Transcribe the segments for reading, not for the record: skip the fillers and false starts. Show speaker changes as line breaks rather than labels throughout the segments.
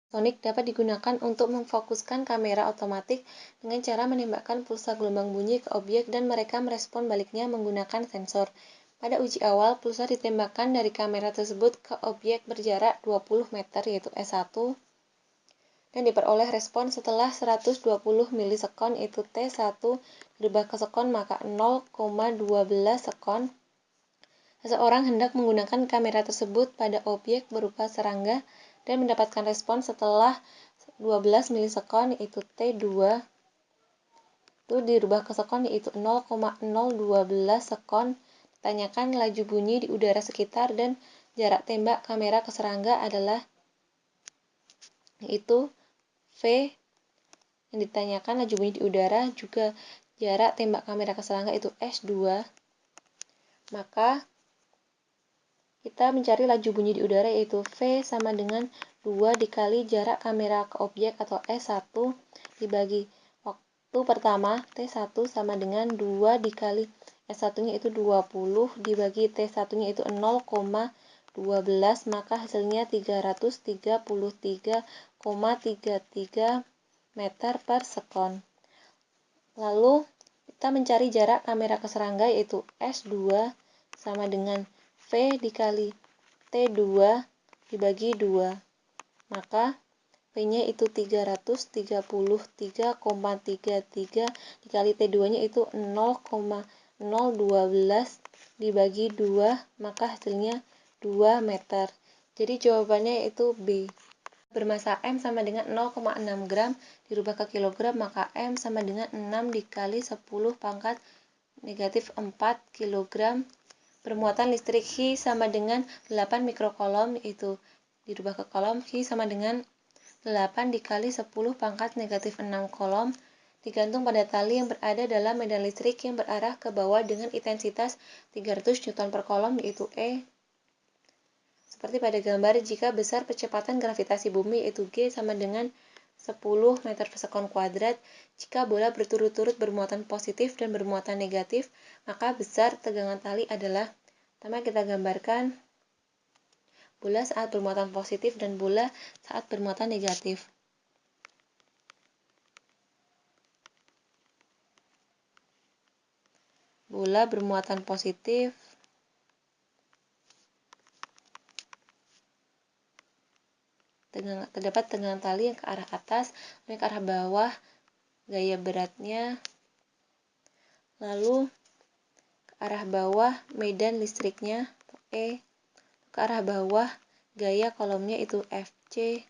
Sonic dapat digunakan untuk memfokuskan kamera otomatis dengan cara menembakkan pulsa gelombang bunyi ke objek dan mereka merespon baliknya menggunakan sensor. Pada uji awal, pulsa ditembakkan dari kamera tersebut ke objek berjarak 20 meter yaitu S1 dan diperoleh respon setelah 120 milisekon yaitu T1 dirubah ke sekon maka 0,12 sekon. Seseorang hendak menggunakan kamera tersebut pada objek berupa serangga dan mendapatkan respon setelah 12 milisekon yaitu T2 itu dirubah ke sekon yaitu 0,012 sekon. Ditanyakan laju bunyi di udara sekitar dan jarak tembak kamera ke serangga adalah yaitu V. Yang ditanyakan laju bunyi di udara juga jarak tembak kamera ke serangga itu S2. Maka kita mencari laju bunyi di udara yaitu V sama dengan 2 dikali jarak kamera ke objek atau S1 dibagi waktu pertama T1 sama dengan 2 dikali S1-nya itu 20 dibagi T1-nya itu 0,12 maka hasilnya 333,33 meter per sekon. Lalu kita mencari jarak kamera ke serangga yaitu S2 sama dengan V dikali T2 dibagi 2. Maka V-nya itu 333,33 dikali T2-nya itu 0,012 dibagi 2, maka hasilnya 2 meter. Jadi jawabannya yaitu B. Bermasa M sama dengan 0,6 gram dirubah ke kilogram, maka M sama dengan 6 dikali 10 pangkat negatif 4 kilogram. Bermuatan listrik Hi sama dengan 8 mikrokolom, yaitu dirubah ke kolom. Hi sama dengan 8 dikali 10 pangkat negatif 6 kolom, digantung pada tali yang berada dalam medan listrik yang berarah ke bawah dengan intensitas 300 Newton per kolom, yaitu E. Seperti pada gambar, jika besar percepatan gravitasi bumi, yaitu G sama dengan 10 meter per sekon kuadrat, jika bola berturut-turut bermuatan positif dan bermuatan negatif, maka besar tegangan tali adalah, pertama kita gambarkan bola saat bermuatan positif dan bola saat bermuatan negatif. Bola bermuatan positif terdapat tegangan tali yang ke arah atas, yang ke arah bawah gaya beratnya, lalu ke arah bawah medan listriknya E, ke arah bawah gaya kolomnya itu FC.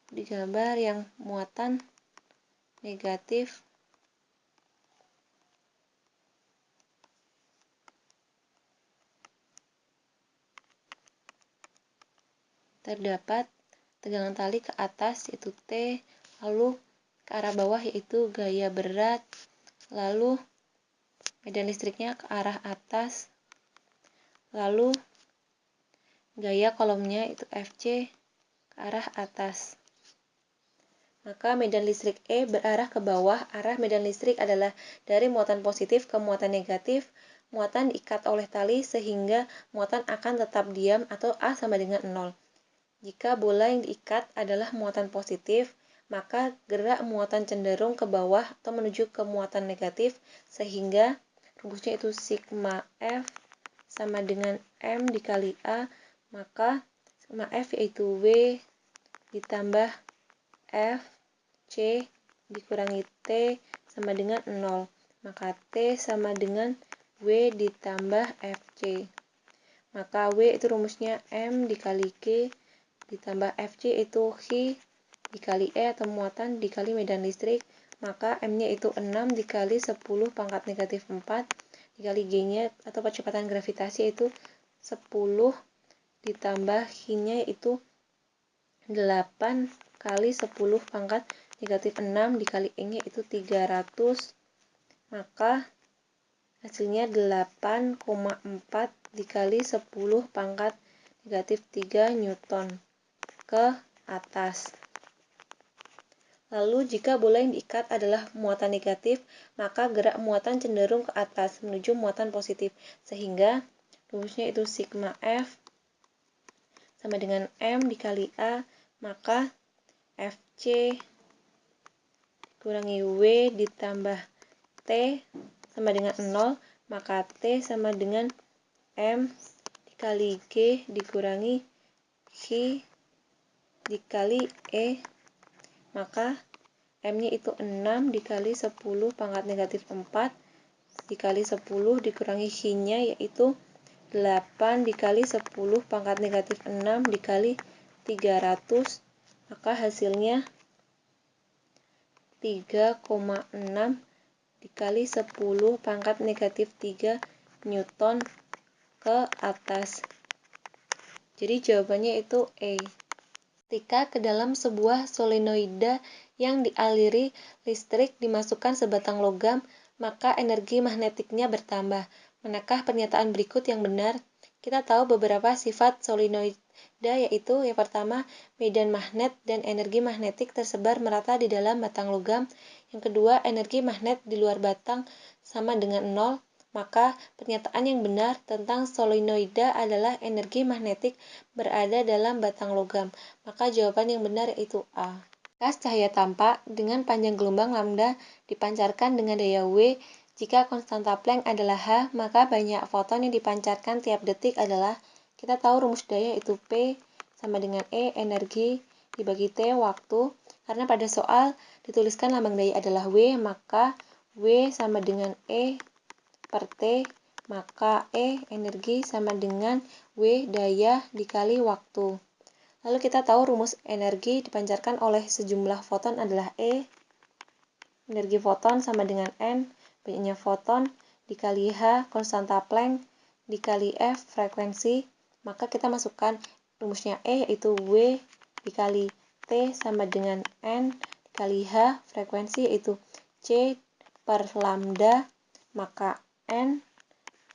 Di gambar yang muatan negatif terdapat tegangan tali ke atas yaitu T, lalu ke arah bawah yaitu gaya berat, lalu medan listriknya ke arah atas, lalu gaya kolomnya itu FC ke arah atas. Maka medan listrik E berarah ke bawah. Arah medan listrik adalah dari muatan positif ke muatan negatif. Muatan diikat oleh tali sehingga muatan akan tetap diam atau A sama dengan 0. Jika bola yang diikat adalah muatan positif, maka gerak muatan cenderung ke bawah atau menuju ke muatan negatif, sehingga rumusnya itu sigma F sama dengan M dikali A, maka sigma F yaitu W ditambah F C dikurangi T sama dengan 0, maka T sama dengan W ditambah FC. Maka W itu rumusnya M dikali G ditambah FC itu Hi dikali E atau muatan dikali medan listrik, maka M-nya itu 6 dikali 10 pangkat negatif 4 dikali G-nya atau percepatan gravitasi itu 10 ditambah Hi-nya itu 8 kali 10 pangkat negatif 6 dikali E-nya itu 300, maka hasilnya 8,4 dikali 10 pangkat negatif 3 Newton ke atas. Lalu jika bola yang diikat adalah muatan negatif, maka gerak muatan cenderung ke atas menuju muatan positif, sehingga rumusnya itu sigma F sama dengan M dikali A, maka FC kurangi W ditambah T sama dengan 0, maka T sama dengan M dikali G dikurangi Q dikali E, maka M-nya itu 6 dikali 10 pangkat negatif 4 dikali 10 dikurangi Q-nya yaitu 8 dikali 10 pangkat negatif 6 dikali 300, maka hasilnya 3,6 dikali 10 pangkat negatif 3 Newton ke atas. Jadi jawabannya itu E. Ketika ke dalam sebuah solenoida yang dialiri listrik dimasukkan sebatang logam, maka energi magnetiknya bertambah. Manakah pernyataan berikut yang benar? Kita tahu beberapa sifat solenoida, yaitu yang pertama, medan magnet dan energi magnetik tersebar merata di dalam batang logam. Yang kedua, energi magnet di luar batang sama dengan 0. Maka pernyataan yang benar tentang solenoida adalah energi magnetik berada dalam batang logam. Maka jawaban yang benar yaitu A. Gas cahaya tampak dengan panjang gelombang lambda dipancarkan dengan daya W. Jika konstanta Planck adalah H, maka banyak foton yang dipancarkan tiap detik adalah, kita tahu rumus daya itu P sama dengan E, energi, dibagi T, waktu. Karena pada soal dituliskan lambang daya adalah W, maka W sama dengan E per T, maka E, energi, sama dengan W, daya, dikali waktu. Lalu kita tahu rumus energi dipancarkan oleh sejumlah foton adalah E, energi foton sama dengan N, banyaknya foton, dikali H, konstanta Planck, dikali F, frekuensi, maka kita masukkan rumusnya E, yaitu W dikali T sama dengan N, dikali H, frekuensi, yaitu C per lambda, maka N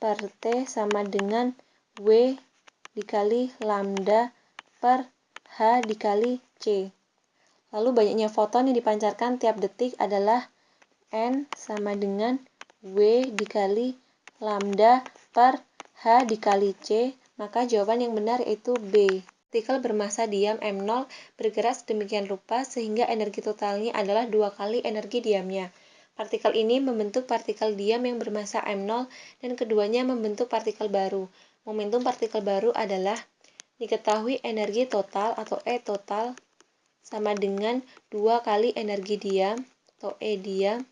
per T sama dengan W dikali lambda per H dikali C. Lalu banyaknya foton yang dipancarkan tiap detik adalah N sama dengan W dikali lambda per H dikali C, maka jawaban yang benar yaitu B. Partikel bermassa diam M0 bergerak sedemikian rupa sehingga energi totalnya adalah 2 kali energi diamnya. Partikel ini membentuk partikel diam yang bermassa M0 dan keduanya membentuk partikel baru. Momentum partikel baru adalah diketahui energi total atau E total sama dengan 2 kali energi diam atau E diam.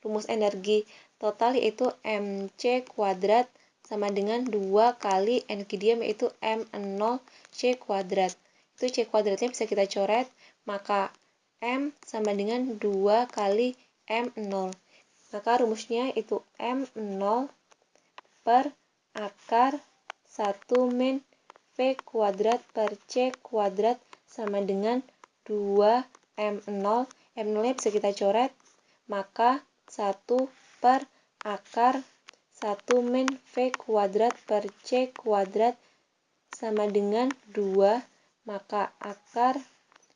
Rumus energi total yaitu mc kuadrat sama dengan 2 kali energi diam yaitu m0 c kuadrat. Itu c kuadratnya bisa kita coret, maka m sama dengan 2 kali m0. Maka rumusnya itu m0 per akar 1 min v kuadrat per c kuadrat sama dengan 2 m0. M0-nya bisa kita coret, maka 1 per akar 1 min v kuadrat per c kuadrat sama dengan 2, maka akar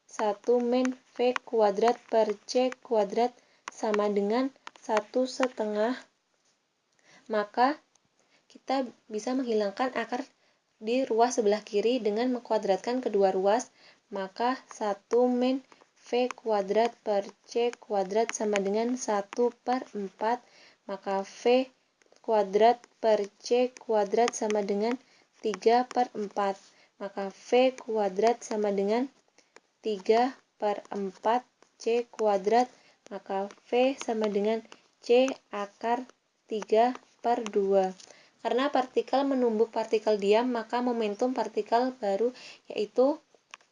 1 min v kuadrat per c kuadrat sama dengan 1/2. Maka kita bisa menghilangkan akar di ruas sebelah kiri dengan mengkuadratkan kedua ruas, maka 1 min v kuadrat per c kuadrat sama dengan 1/4, maka v kuadrat per c kuadrat sama dengan 3/4, maka v kuadrat sama dengan 3/4 c kuadrat, maka v sama dengan c akar 3/2. Karena partikel menumbuk partikel diam, maka momentum partikel baru yaitu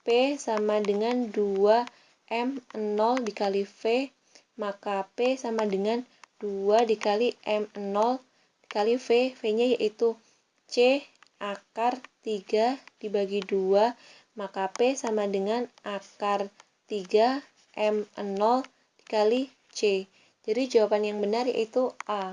P sama dengan 2m0 dikali V, maka P sama dengan 2 dikali m0 dikali V, V-nya yaitu C akar 3 dibagi 2, maka P sama dengan akar 3 m0 dikali C. Jadi jawaban yang benar yaitu A.